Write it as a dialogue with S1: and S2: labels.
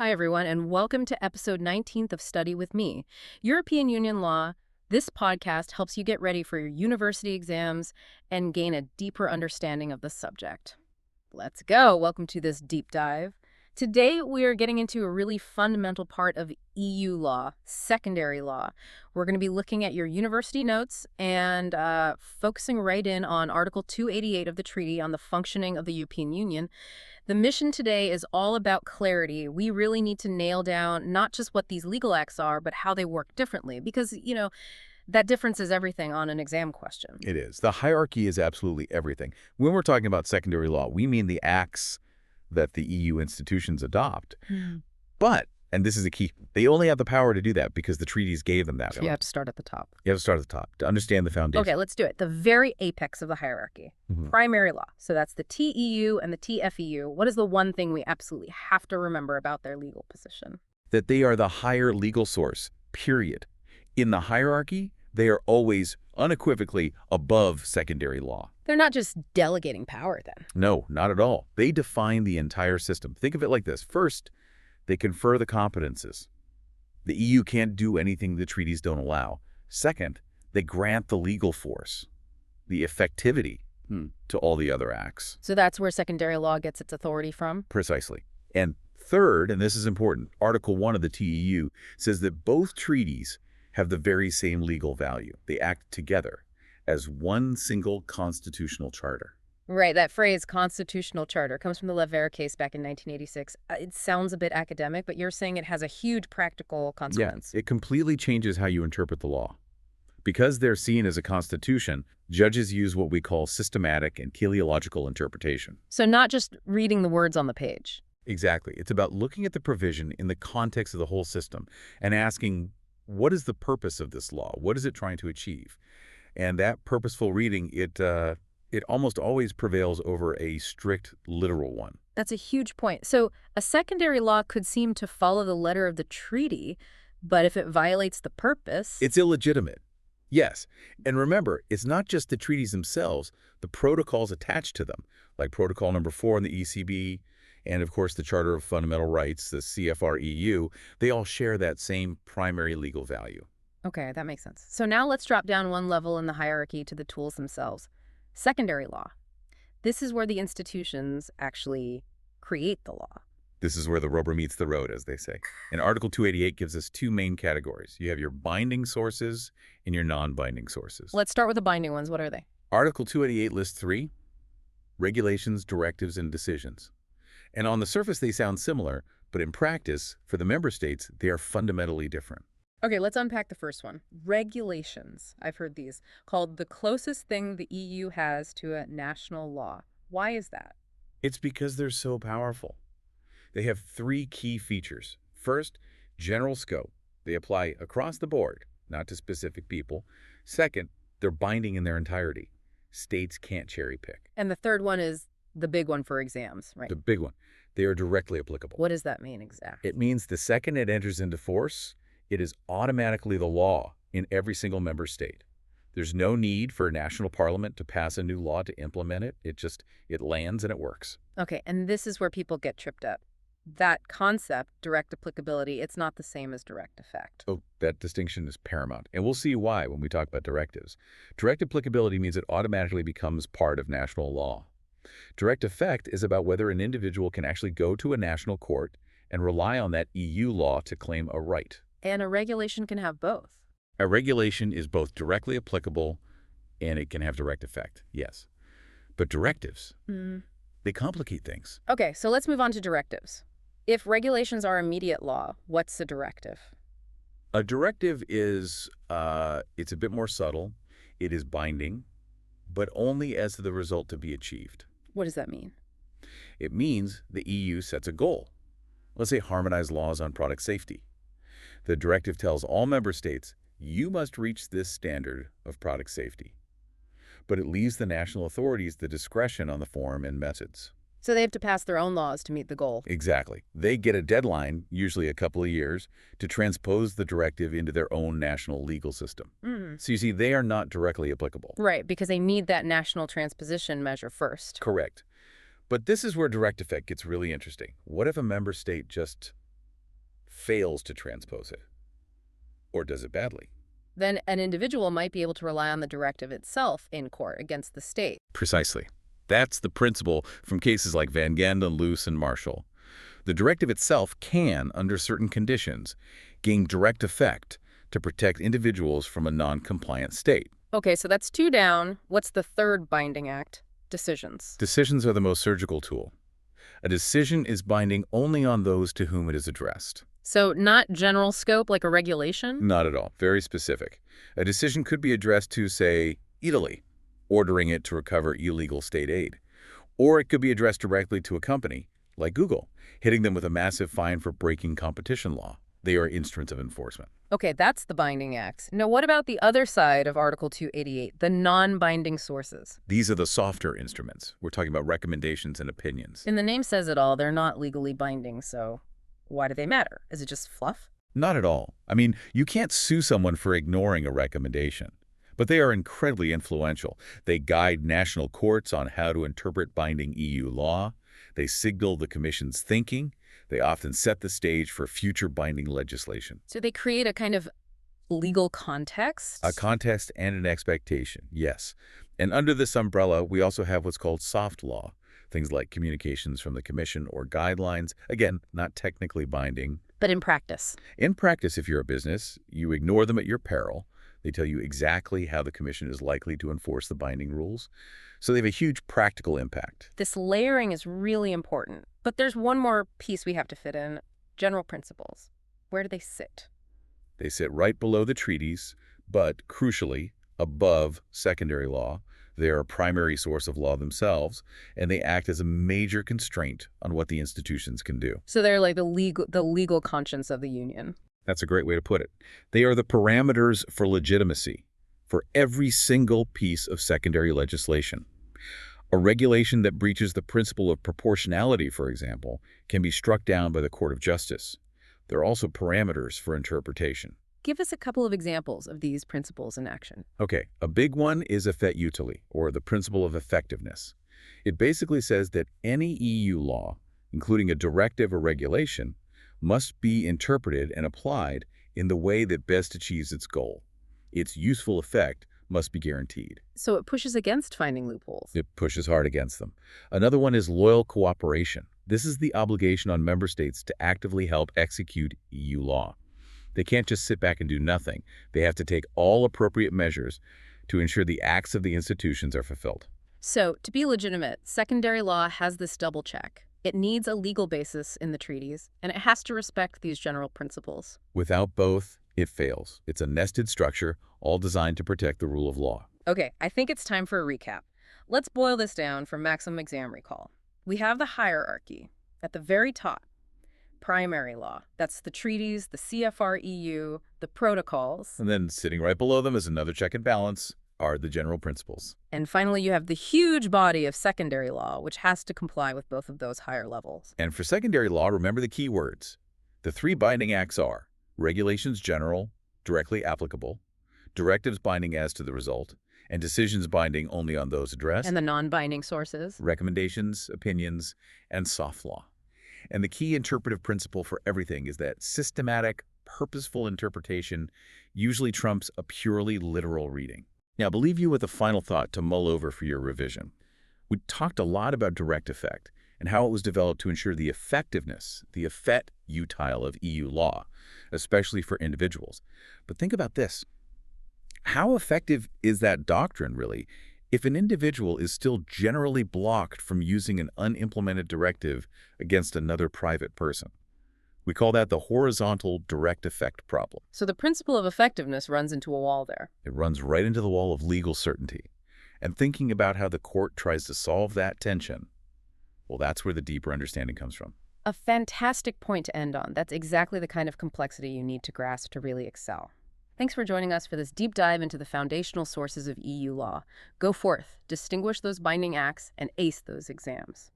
S1: Hi, everyone, and welcome to episode 19th of Study with Me. European Union Law. This podcast helps you get ready for your university exams and gain a deeper understanding of the subject. Let's go. Welcome to this deep dive. Today, we are getting into a really fundamental part of EU law, secondary law. We're going to be looking at your university notes and focusing right in on Article 288 of the Treaty on the Functioning of the European Union. The mission today is all about clarity. We really need to nail down not just what these legal acts are, but how they work differently, because, that difference is everything on an exam question.
S2: It is. The hierarchy is absolutely everything. When we're talking about secondary law, we mean the acts that the EU institutions adopt. But, and this is the key, they only have the power to do that because the treaties gave them that.
S1: So you have to start at the top.
S2: You have to start at the top to understand the foundation.
S1: Okay, let's do it. The very apex of the hierarchy. Primary law. So that's the TEU and the TFEU. What is the one thing we absolutely have to remember about their legal position?
S2: That they are the higher legal source, period. In the hierarchy, they are always unequivocally above secondary law.
S1: They're not just delegating power then.
S2: No, not at all. They define the entire system. Think of it like this. First, they confer the competences. The EU can't do anything the treaties don't allow. Second, they grant the legal force, the effectivity to all the other acts.
S1: So that's where secondary law gets its authority from?
S2: Precisely. And third, and this is important, Article 1 of the TEU says that both treaties have the very same legal value. They act together as one single constitutional charter.
S1: Right, that phrase, constitutional charter, comes from the Levere case back in 1986. It sounds a bit academic, but you're saying it has a huge practical consequence.
S2: Yeah, it completely changes how you interpret the law. Because they're seen as a constitution, judges use what we call systematic and teleological interpretation.
S1: So not just reading the words on the page.
S2: Exactly. It's about looking at the provision in the context of the whole system and asking, what is the purpose of this law? What is it trying to achieve? And that purposeful reading, it almost always prevails over a strict literal one.
S1: That's a huge point. So a secondary law could seem to follow the letter of the treaty, but if it violates the purpose...
S2: It's illegitimate. Yes. And remember, it's not just the treaties themselves, the protocols attached to them, like Protocol number 4 in the ECB, and of course the Charter of Fundamental Rights, the CFR-EU, they all share that same primary legal value.
S1: Okay, that makes sense. So now let's drop down one level in the hierarchy to the tools themselves. Secondary law. This is where the institutions actually create the law.
S2: This is where the rubber meets the road, as they say. And Article 288 gives us two main categories. You have your binding sources and your non-binding sources.
S1: Let's start with the binding ones. What are they?
S2: Article 288 lists three: regulations, directives, and decisions. And on the surface, they sound similar, but in practice, for the member states, they are fundamentally different.
S1: Okay, let's unpack the first one. Regulations. I've heard these, called the closest thing the EU has to a national law. Why is that?
S2: It's because they're so powerful. They have three key features. First, general scope. They apply across the board, not to specific people. Second, they're binding in their entirety. States can't cherry pick.
S1: And the third one is the big one for exams, right?
S2: The big one. They are directly applicable.
S1: What does that mean exactly?
S2: It means the second it enters into force, it is automatically the law in every single member state. There's no need for a national parliament to pass a new law to implement it. It lands and it works.
S1: Okay, and this is where people get tripped up. That concept, direct applicability, it's not the same as direct effect.
S2: Oh, that distinction is paramount. And we'll see why when we talk about directives. Direct applicability means it automatically becomes part of national law. Direct effect is about whether an individual can actually go to a national court and rely on that EU law to claim a right.
S1: And a regulation can have both.
S2: A regulation is both directly applicable and it can have direct effect, yes. But directives, they complicate things.
S1: Okay, so let's move on to directives. If regulations are immediate law, what's a directive?
S2: A directive is, it's a bit more subtle. It is binding, but only as to the result to be achieved.
S1: What does that mean?
S2: It means the EU sets a goal. Let's say harmonize laws on product safety. The directive tells all member states, you must reach this standard of product safety. But it leaves the national authorities the discretion on the form and methods.
S1: So they have to pass their own laws to meet the goal.
S2: Exactly. They get a deadline, usually a couple of years, to transpose the directive into their own national legal system. So you see, they are not directly applicable.
S1: Right, because they need that national transposition measure first.
S2: Correct. But this is where direct effect gets really interesting. What if a member state just fails to transpose it, or does it badly.
S1: Then an individual might be able to rely on the directive itself in court against the state.
S2: Precisely. That's the principle from cases like Van Ganden, Luce, and Marshall. The directive itself can, under certain conditions, gain direct effect to protect individuals from a non-compliant state.
S1: Okay, so that's 2 down. What's the third binding act? Decisions.
S2: Decisions are the most surgical tool. A decision is binding only on those to whom it is addressed.
S1: So not general scope like a regulation?
S2: Not at all. Very specific. A decision could be addressed to, say, Italy, ordering it to recover illegal state aid. Or it could be addressed directly to a company, like Google, hitting them with a massive fine for breaking competition law. They are instruments of enforcement.
S1: Okay, that's the binding acts. Now, what about the other side of Article 288, the non-binding sources?
S2: These are the softer instruments. We're talking about recommendations and opinions.
S1: And the name says it all. They're not legally binding, so why do they matter? Is it just fluff?
S2: Not at all. I mean, you can't sue someone for ignoring a recommendation. But they are incredibly influential. They guide national courts on how to interpret binding EU law. They signal the Commission's thinking. They often set the stage for future binding legislation.
S1: So they create a kind of legal context?
S2: A context and an expectation, yes. And under this umbrella, we also have what's called soft law, things like communications from the Commission or guidelines, again, not technically binding.
S1: But in practice?
S2: In practice, if you're a business, you ignore them at your peril. They tell you exactly how the Commission is likely to enforce the binding rules. So they have a huge practical impact.
S1: This layering is really important. But there's one more piece we have to fit in, general principles. Where do they sit?
S2: They sit right below the treaties, but crucially, above secondary law. They are a primary source of law themselves, and they act as a major constraint on what the institutions can do.
S1: So they're like the legal conscience of the union.
S2: That's a great way to put it. They are the parameters for legitimacy for every single piece of secondary legislation. A regulation that breaches the principle of proportionality, for example, can be struck down by the Court of Justice. There are also parameters for interpretation.
S1: Give us a couple of examples of these principles in action.
S2: Okay, a big one is effet utile, or the principle of effectiveness. It basically says that any EU law, including a directive or regulation, must be interpreted and applied in the way that best achieves its goal. Its useful effect must be guaranteed.
S1: So it pushes against finding loopholes.
S2: It pushes hard against them. Another one is loyal cooperation. This is the obligation on member states to actively help execute EU law. They can't just sit back and do nothing. They have to take all appropriate measures to ensure the acts of the institutions are fulfilled.
S1: So, to be legitimate, secondary law has this double check. It needs a legal basis in the treaties, and it has to respect these general principles.
S2: Without both, it fails. It's a nested structure, all designed to protect the rule of law.
S1: Okay, I think it's time for a recap. Let's boil this down for maximum exam recall. We have the hierarchy. At the very top, primary law. That's the treaties, the CFR-EU, the protocols.
S2: And then sitting right below them as another check and balance are the general principles.
S1: And finally, you have the huge body of secondary law, which has to comply with both of those higher levels.
S2: And for secondary law, remember the key words. The three binding acts are regulations general, directly applicable, directives binding as to the result, and decisions binding only on those addressed.
S1: And the non-binding sources.
S2: Recommendations, opinions, and soft law. And the key interpretive principle for everything is that systematic, purposeful interpretation usually trumps a purely literal reading. Now, I'll leave you with a final thought to mull over for your revision. We talked a lot about direct effect and how it was developed to ensure the effectiveness, the effet utile of EU law, especially for individuals. But think about this. How effective is that doctrine, really, if an individual is still generally blocked from using an unimplemented directive against another private person? We call that the horizontal direct effect problem.
S1: So the principle of effectiveness runs into a wall there.
S2: It runs right into the wall of legal certainty. And thinking about how the court tries to solve that tension, well, that's where the deeper understanding comes from.
S1: A fantastic point to end on. That's exactly the kind of complexity you need to grasp to really excel. Thanks for joining us for this deep dive into the foundational sources of EU law. Go forth, distinguish those binding acts, and ace those exams.